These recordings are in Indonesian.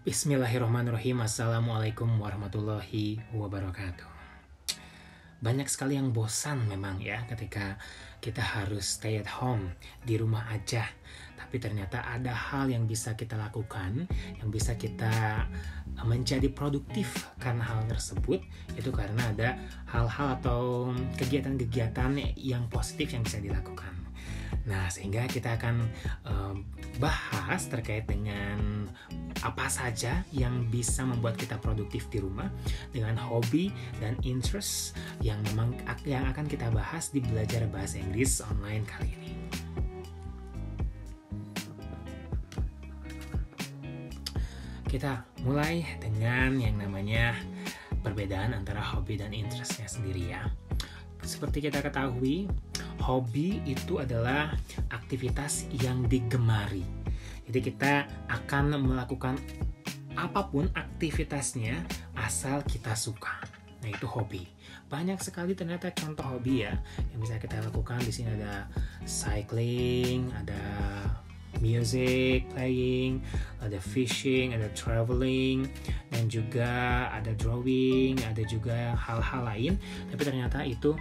Bismillahirrahmanirrahim. Assalamualaikum warahmatullahi wabarakatuh. Banyak sekali yang bosan memang ya ketika kita harus stay at home, di rumah aja. Tapi ternyata ada hal yang bisa kita lakukan, yang bisa kita menjadi produktif karena hal tersebut. Itu karena ada hal-hal atau kegiatan-kegiatan yang positif yang bisa dilakukan. Nah, sehingga kita akan bahas terkait dengan apa saja yang bisa membuat kita produktif di rumah dengan hobi dan interest yang akan kita bahas di belajar bahasa Inggris online kali ini. Kita mulai dengan yang namanya perbedaan antara hobi dan interestnya sendiri ya. Seperti kita ketahui, hobi itu adalah aktivitas yang digemari. Jadi kita akan melakukan apapun aktivitasnya asal kita suka. Nah, itu hobi. Banyak sekali ternyata contoh hobi ya yang bisa kita lakukan. Di sini ada cycling, ada music playing, ada fishing, ada traveling, dan juga ada drawing, ada juga hal-hal lain. Tapi ternyata itu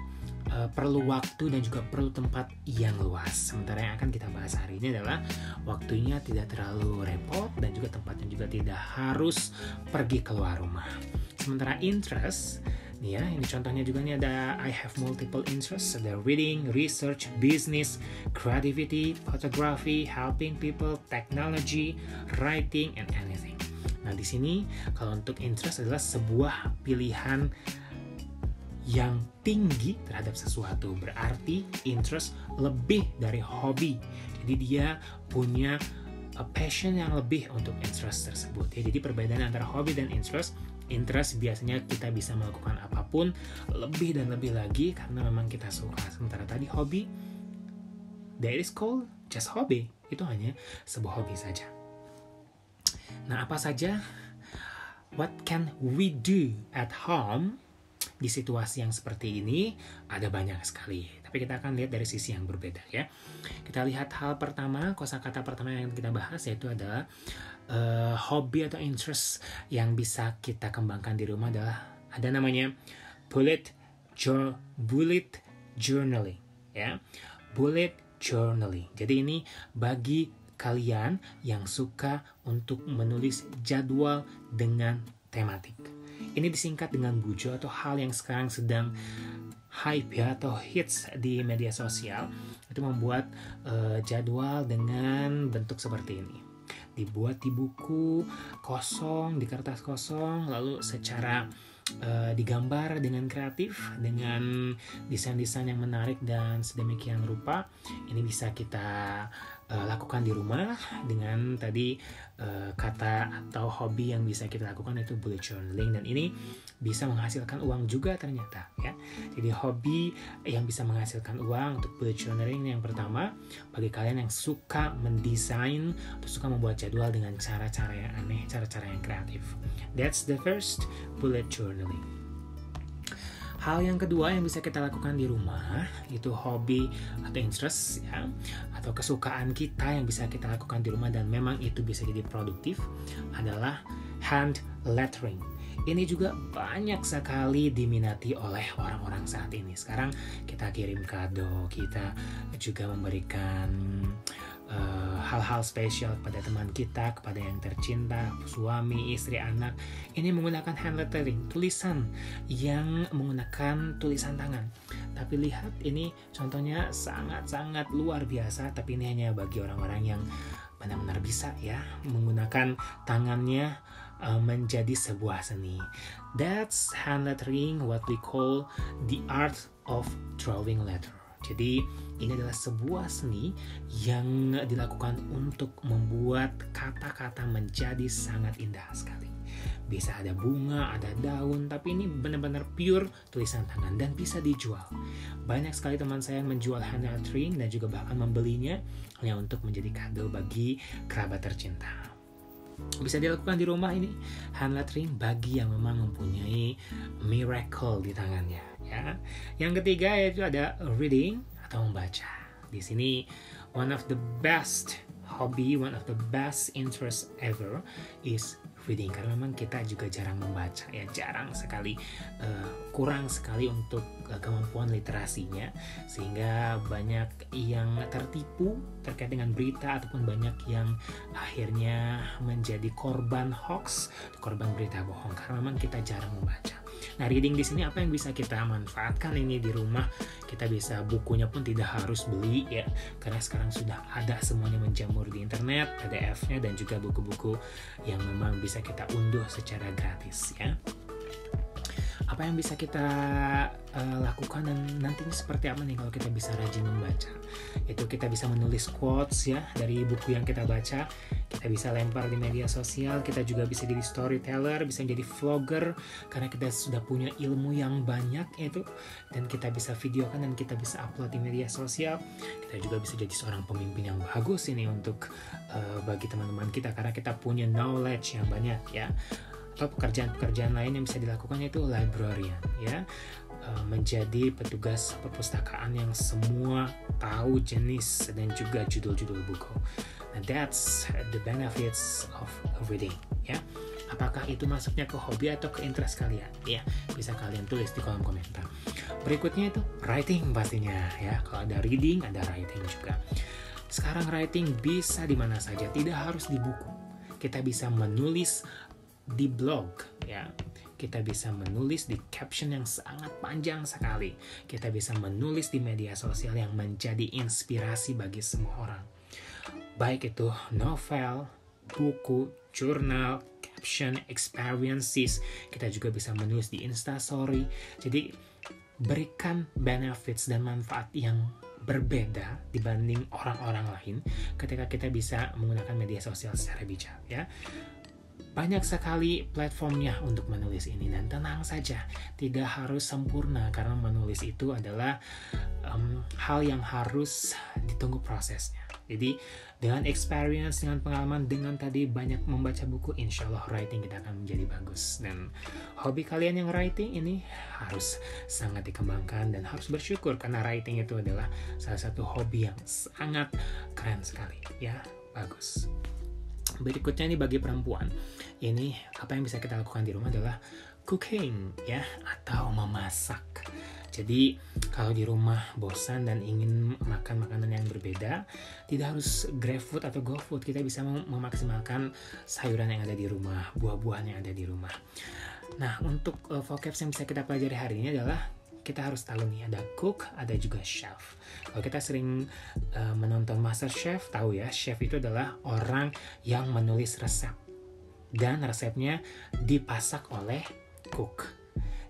perlu waktu dan juga perlu tempat yang luas. Sementara yang akan kita bahas hari ini adalah waktunya tidak terlalu repot dan juga tempatnya juga tidak harus pergi keluar rumah. Sementara interest, nih ya, ini contohnya juga nih ada I have multiple interests, ada reading, research, business, creativity, photography, helping people, technology, writing, and anything. Nah, di sini kalau untuk interest adalah sebuah pilihan yang tinggi terhadap sesuatu, berarti interest lebih dari hobi. Jadi dia punya passion yang lebih untuk interest tersebut ya. Jadi perbedaan antara hobi dan interest biasanya kita bisa melakukan apapun lebih dan lebih lagi karena memang kita suka. Sementara tadi hobi, that is called just hobby, itu hanya sebuah hobi saja. Nah, apa saja what can we do at home di situasi yang seperti ini? Ada banyak sekali, tapi kita akan lihat dari sisi yang berbeda ya. Kita lihat hal pertama, kosakata pertama yang kita bahas yaitu adalah hobi atau interest yang bisa kita kembangkan di rumah adalah ada namanya bullet journaling ya. Bullet journaling. Jadi ini bagi kalian yang suka untuk menulis jadwal dengan tematik. Ini disingkat dengan bujo atau hal yang sekarang sedang hype ya atau hits di media sosial. Itu membuat jadwal dengan bentuk seperti ini. Dibuat di buku kosong, di kertas kosong, lalu secara digambar dengan kreatif, dengan desain-desain yang menarik dan sedemikian rupa. Ini bisa kita lakukan di rumah dengan tadi kata atau hobi yang bisa kita lakukan itu bullet journaling, dan ini bisa menghasilkan uang juga ternyata ya. Jadi hobi yang bisa menghasilkan uang untuk bullet journaling yang pertama bagi kalian yang suka mendesain atau suka membuat jadwal dengan cara-cara yang aneh, cara-cara yang kreatif. That's the first bullet journaling. Hal yang kedua yang bisa kita lakukan di rumah itu hobi atau interest ya, atau kesukaan kita yang bisa kita lakukan di rumah dan memang itu bisa jadi produktif adalah hand lettering. Ini juga banyak sekali diminati oleh orang-orang saat ini. Sekarang kita kirim kado, kita juga memberikan hal-hal spesial kepada teman kita, kepada yang tercinta, suami, istri, anak. Ini menggunakan hand lettering, tulisan yang menggunakan tulisan tangan. Tapi lihat ini contohnya sangat-sangat luar biasa, tapi ini hanya bagi orang-orang yang benar-benar bisa ya menggunakan tangannya menjadi sebuah seni. That's hand lettering, what we call the art of drawing letter. Jadi ini adalah sebuah seni yang dilakukan untuk membuat kata-kata menjadi sangat indah sekali. Bisa ada bunga, ada daun, tapi ini benar-benar pure tulisan tangan dan bisa dijual. Banyak sekali teman saya yang menjual hand lettering dan juga bahkan membelinya hanya untuk menjadi kado bagi kerabat tercinta. Bisa dilakukan di rumah ini hand lettering bagi yang memang mempunyai miracle di tangannya ya. Yang ketiga yaitu ada reading atau membaca. Di sini one of the best hobby, one of the best interests ever is reading, karena memang kita juga jarang membaca ya, jarang sekali, kurang sekali untuk kemampuan literasinya, sehingga banyak yang tertipu terkait dengan berita ataupun banyak yang akhirnya menjadi korban hoax, korban berita bohong karena memang kita jarang membaca. Nah, reading di sini apa yang bisa kita manfaatkan ini di rumah? Kita bisa, bukunya pun tidak harus beli ya, karena sekarang sudah ada semuanya menjamur di internet, PDF-nya dan juga buku-buku yang memang bisa kita unduh secara gratis ya. Apa yang bisa kita lakukan dan nantinya seperti apa nih kalau kita bisa rajin membaca? Itu kita bisa menulis quotes ya dari buku yang kita baca, kita bisa lempar di media sosial, kita juga bisa jadi storyteller, bisa jadi vlogger karena kita sudah punya ilmu yang banyak itu, dan kita bisa videokan dan kita bisa upload di media sosial. Kita juga bisa jadi seorang pemimpin yang bagus ini untuk bagi teman-teman kita karena kita punya knowledge yang banyak ya. Atau pekerjaan-pekerjaan lain yang bisa dilakukan yaitu librarian ya, menjadi petugas perpustakaan yang semua tahu jenis dan juga judul-judul buku. Nah, that's the benefits of reading ya. Apakah itu masuknya ke hobi atau ke interest kalian ya, bisa kalian tulis di kolom komentar. Berikutnya itu writing pastinya ya. Kalau ada reading ada writing juga. Sekarang writing bisa di mana saja, tidak harus di buku. Kita bisa menulis di blog ya, kita bisa menulis di caption yang sangat panjang sekali, kita bisa menulis di media sosial yang menjadi inspirasi bagi semua orang, baik itu novel, buku, jurnal, caption, experiences. Kita juga bisa menulis di Instastory. Jadi berikan benefits dan manfaat yang berbeda dibanding orang-orang lain ketika kita bisa menggunakan media sosial secara bijak ya. Banyak sekali platformnya untuk menulis ini, dan tenang saja, tidak harus sempurna karena menulis itu adalah hal yang harus ditunggu prosesnya. Jadi dengan experience, dengan pengalaman, dengan tadi banyak membaca buku, insya Allah writing kita akan menjadi bagus. Dan hobi kalian yang writing ini harus sangat dikembangkan dan harus bersyukur karena writing itu adalah salah satu hobi yang sangat keren sekali ya, bagus. Berikutnya ini bagi perempuan, ini apa yang bisa kita lakukan di rumah adalah cooking ya, atau memasak. Jadi kalau di rumah bosan dan ingin makan makanan yang berbeda, tidak harus GrabFood atau GoFood, kita bisa memaksimalkan sayuran yang ada di rumah, buah-buahan yang ada di rumah. Nah, untuk vocab yang bisa kita pelajari hari ini adalah kita harus tahu nih, ada cook, ada juga chef. Kalau kita sering menonton MasterChef, tahu ya, chef itu adalah orang yang menulis resep dan resepnya dipasak oleh cook.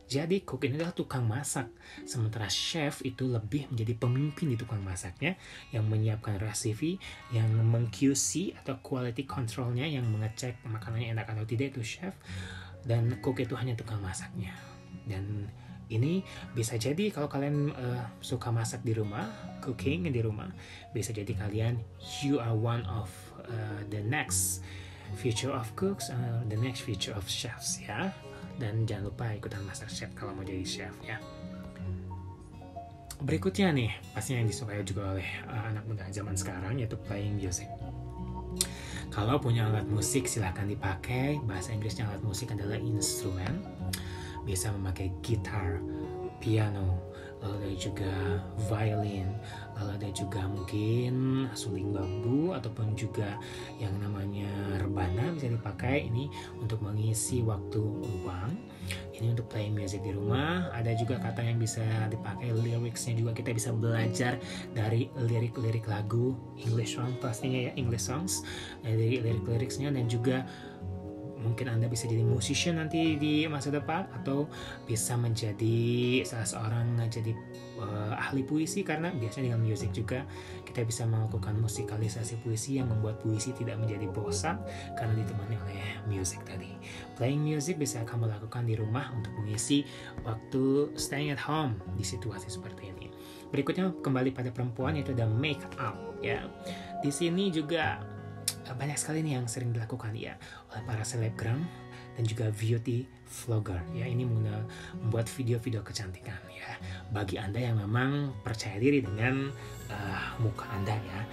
Jadi cook ini adalah tukang masak, sementara chef itu lebih menjadi pemimpin di tukang masaknya, yang menyiapkan resipi, yang meng-QC atau quality controlnya, yang mengecek makanannya enak atau tidak, itu chef. Dan cook itu hanya tukang masaknya. Dan ini bisa jadi kalau kalian suka masak di rumah, cooking di rumah, bisa jadi kalian you are one of the next future of cooks, the next future of chefs ya. Dan jangan lupa ikutan MasterChef kalau mau jadi chef ya. Berikutnya nih, pastinya yang disukai juga oleh anak muda zaman sekarang, yaitu playing music. Kalau punya alat musik silahkan dipakai. Bahasa Inggrisnya alat musik adalah instrumen. Bisa memakai gitar, piano, lalu ada juga violin, lalu ada juga mungkin suling bambu ataupun juga yang namanya rebana bisa dipakai ini untuk mengisi waktu luang. Ini untuk playing music di rumah. Ada juga kata yang bisa dipakai, lyricsnya juga kita bisa belajar dari lirik-lirik lagu English song pastinya ya, English songs, dari lirik-liriksnya. Dan juga mungkin Anda bisa jadi musician nanti di masa depan, atau bisa menjadi salah seorang jadi ahli puisi, karena biasanya dengan musik juga kita bisa melakukan musikalisasi puisi yang membuat puisi tidak menjadi bosan karena ditemani oleh musik tadi. Playing music bisa kamu lakukan di rumah untuk mengisi waktu staying at home di situasi seperti ini. Berikutnya kembali pada perempuan, itu ada make up ya. Di sini juga banyak sekali nih yang sering dilakukan ya oleh para selebgram dan juga beauty vlogger ya. Ini membuat video-video kecantikan ya. Bagi Anda yang memang percaya diri dengan muka Anda ya,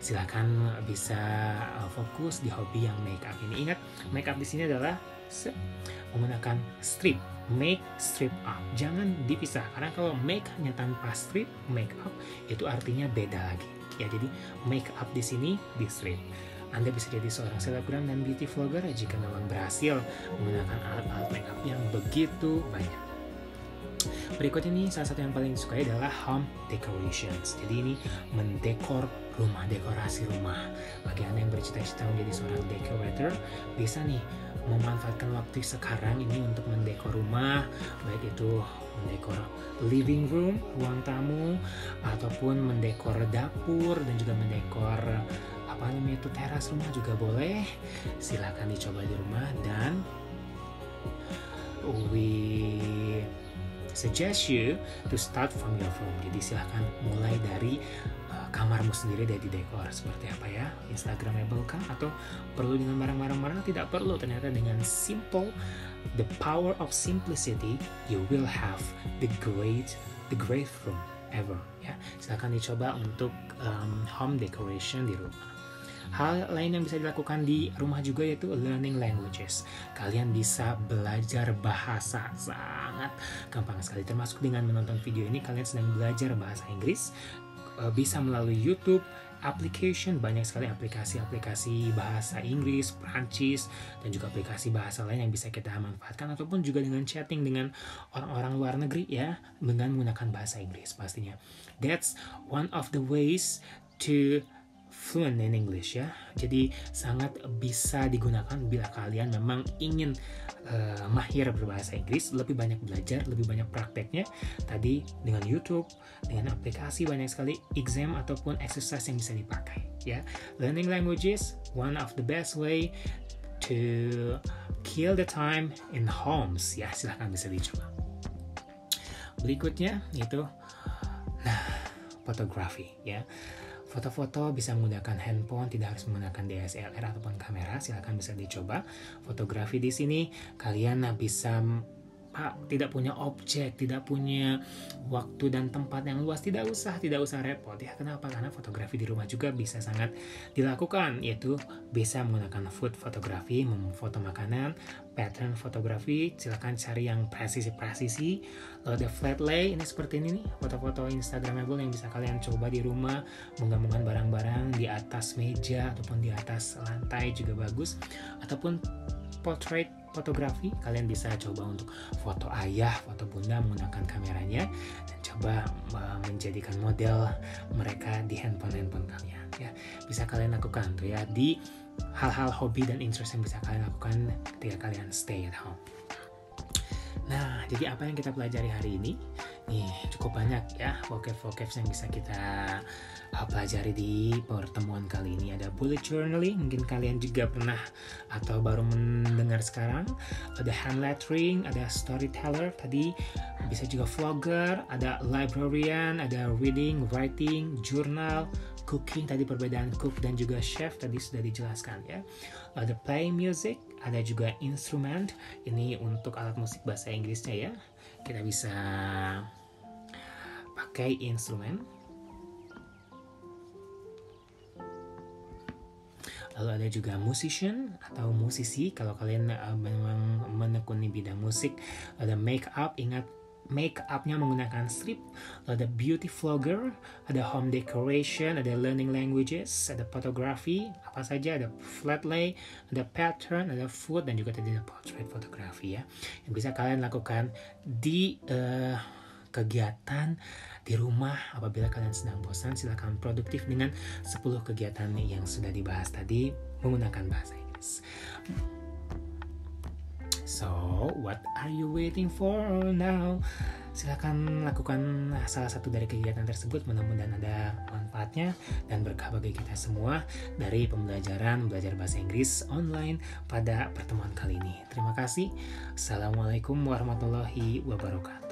silakan bisa fokus di hobi yang make up ini. Ingat, make up di sini adalah menggunakan strip, make strip up. Jangan dipisah, karena kalau make hanya tanpa strip make up itu artinya beda lagi. Ya, jadi make up di sini di strip. Anda bisa jadi seorang selebgram dan beauty vlogger jika memang berhasil menggunakan alat-alat make up yang begitu banyak. Berikut ini salah satu yang paling disukai adalah home decorations. Jadi ini mendekor rumah, dekorasi rumah. Bagi Anda yang bercita-cita menjadi seorang decorator, bisa nih memanfaatkan waktu sekarang ini untuk mendekor rumah, baik itu mendekor living room, ruang tamu, ataupun mendekor dapur dan juga mendekor teras rumah juga boleh. Silakan dicoba di rumah, dan we suggest you to start from your room. Jadi silahkan mulai dari kamarmu sendiri, dari dekor seperti apa ya, instagramable kah, atau perlu dengan barang-barang mana? Tidak perlu, ternyata dengan simple, the power of simplicity, you will have the great room ever ya. Silahkan dicoba untuk home decoration di rumah. Hal lain yang bisa dilakukan di rumah juga yaitu learning languages. Kalian bisa belajar bahasa, sangat gampang sekali. Termasuk dengan menonton video ini, kalian sedang belajar bahasa Inggris. Bisa melalui YouTube, application, banyak sekali aplikasi bahasa Inggris, Prancis, dan juga aplikasi bahasa lain yang bisa kita manfaatkan, ataupun juga dengan chatting dengan orang-orang luar negeri ya, dengan menggunakan bahasa Inggris pastinya. That's one of the ways to fluent in English ya. Jadi sangat bisa digunakan bila kalian memang ingin mahir berbahasa Inggris, lebih banyak belajar, lebih banyak prakteknya. Tadi dengan YouTube, dengan aplikasi banyak sekali exam ataupun exercise yang bisa dipakai ya. Learning languages, one of the best way to kill the time in homes ya. Silahkan bisa dicoba. Berikutnya itu fotografi ya. Foto-foto bisa menggunakan handphone, tidak harus menggunakan DSLR ataupun kamera. Silakan bisa dicoba. Fotografi di sini kalian bisa tidak punya objek, tidak punya waktu dan tempat yang luas, tidak usah repot ya. Kenapa? Karena fotografi di rumah juga bisa sangat dilakukan, yaitu bisa menggunakan food fotografi, memfoto makanan, pattern fotografi. Silakan cari yang presisi. Lalu ada flat lay, ini seperti ini nih, foto-foto instagramable yang bisa kalian coba di rumah, menggabungkan barang-barang di atas meja ataupun di atas lantai juga bagus. Ataupun portrait fotografi, kalian bisa coba untuk foto ayah, foto bunda menggunakan kameranya, dan coba menjadikan model mereka di handphone kalian ya. Bisa kalian lakukan tuh ya, di hal-hal hobi dan interest yang bisa kalian lakukan ketika kalian stay at home. Nah, jadi apa yang kita pelajari hari ini? Nih, cukup banyak ya vocab yang bisa kita pelajari di pertemuan kali ini. Ada bullet journaling, mungkin kalian juga pernah atau baru mendengar sekarang. Ada hand lettering, ada storyteller tadi, bisa juga vlogger, ada librarian, ada reading, writing, journal, cooking, tadi perbedaan cook dan juga chef tadi sudah dijelaskan ya. Ada play music, ada juga instrument, ini untuk alat musik bahasa Inggrisnya ya. Kita bisa pakai instrumen. Lalu ada juga musician atau musisi kalau kalian memang menekuni bidang musik. Ada make up, ingat make upnya menggunakan strip. Lalu ada beauty vlogger, ada home decoration, ada learning languages, ada photography, apa saja, ada flat lay, ada pattern, ada food, dan juga tadi ada portrait photography ya, yang bisa kalian lakukan di kegiatan di rumah. Apabila kalian sedang bosan, silakan produktif dengan 10 kegiatan yang sudah dibahas tadi menggunakan bahasa Inggris. So, what are you waiting for now? Silakan lakukan salah satu dari kegiatan tersebut. Mudah-mudahan ada manfaatnya dan berkah bagi kita semua dari belajar bahasa Inggris online pada pertemuan kali ini. Terima kasih. Assalamualaikum warahmatullahi wabarakatuh.